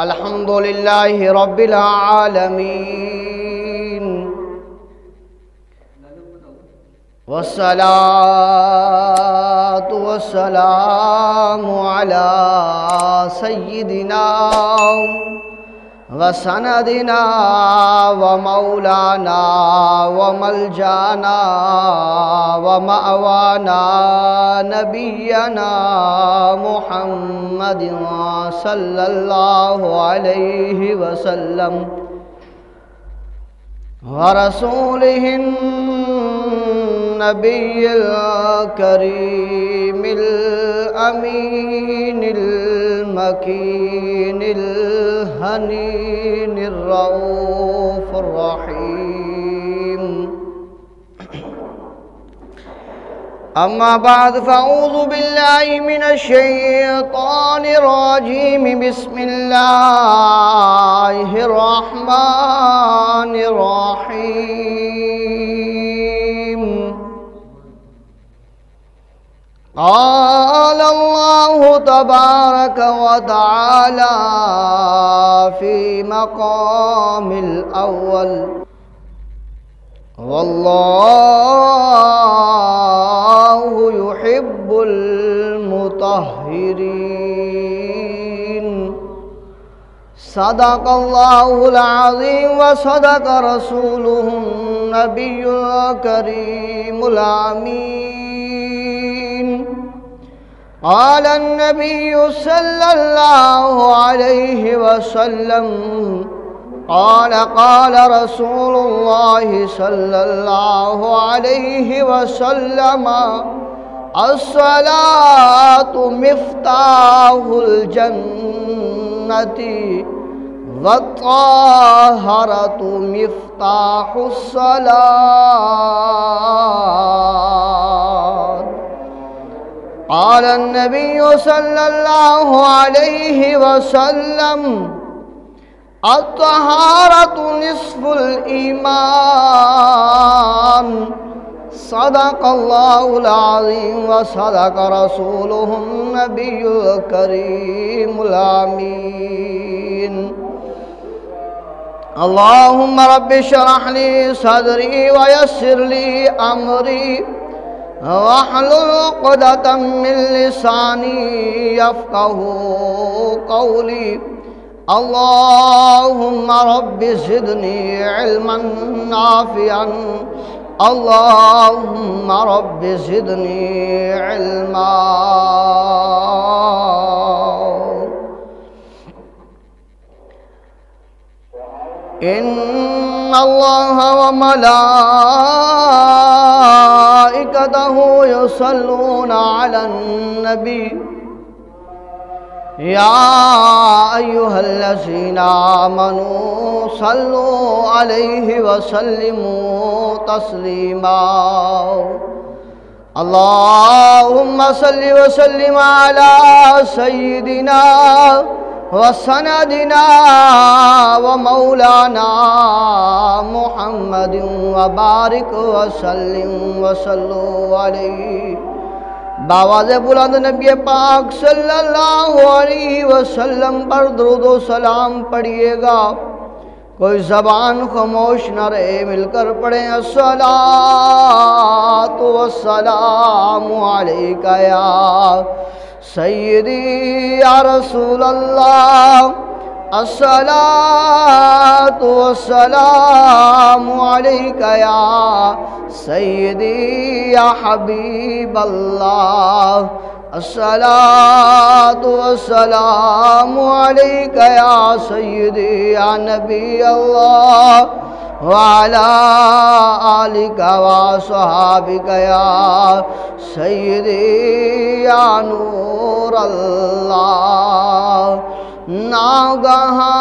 अल्हम्दुलिल्लाहि रब्बिल आलमीन वस्सलातु वस्सलामु अला सय्यिदिना व सनदिना व मौलाना व मलजाना व मअवाना नबियना मुहम्मदिन सल्लल्लाहु अलैहि वसल्लम व रसूलिहिन नबिय्यिल करीमिल अमीनिल मकीनिल हनीनिर रऊफिर रहीम। अम्मा बाद फ़अऊज़ु बिल्लाहि मिनश शैतानिर रजीम। बिस्मिल्लाहिर रहमानिर रहीम। क़ाल अल्लाहु तबारक व तआला फ़ी मक़ामिल अव्वल वल्लाहु युहिब्बुल मुतahhiरीन। सदक़ल्लाहुल अज़ीम व सदक़ रसूलुहुन नबियुल करीमुल अमीन। क़ालन नबिय्यु सल्लल्लाहु अलैहि वसल्लम क़ाल क़ाल रसूलुल्लाहि सल्लल्लाहु अलैहि वसल्लम अस्सलातु मिफ्ताहुल जन्नति वत्ताहरतु मिफ्ताहुस सलात। क़ाल नबिय्यु सल्लल्लाहु अलैहि वसल्लम अत्तहारतु निस्फुल ईमान। सदक़ल्लाहुल अज़ीम व सदक़ रसूलुहुन नबियुल करीमुल अमीन। अल्लाहुम्मा रब्बि इश्रह ली सदरी व यस्सिर ली अमरी वहलुल उक़दतम मिन लिसानी यफ़क़हू क़ौली। अल्लाहुम्मा रब्बि ज़िदनी इल्मन नाफ़िअन। अल्लाहुम्मा रब्बि ज़िदनी इल्मा। इन्नल्लाह व मलाइकतहु युसल्लूना अलन नबी या अय्युहल्लज़ीना आमनू सल्लू अलैहि वसल्लिमू तस्लीमा। अल्लाहुम्मा सल्लि वसल्लिम अला सय्यिदिना व सनदिना व मौलाना मुहम्मदिन व बारिक वसल्लिम वसल्लु अलैहि। बावाज़े बुलंद नबी पाक सल्लल्लाहु अलैहि वसल्लम पर दुरूद व सलाम पढ़िएगा। कोई ज़बान खामोश न रहे, मिलकर पढ़ें अस्सलातु वस्सलामु अलैका या सय्यदी या रसूल अल्लाह। अस्सलातु वस्सलामु अलैका या सय्यदी या हबीब अल्लाह। अस्सलातु वस्सलामु अलैका या सय्यदी या नबी अल्लाह व अला आलिका व अस्हाबिका या सय्यदी या नूर अल्लाह। नागहा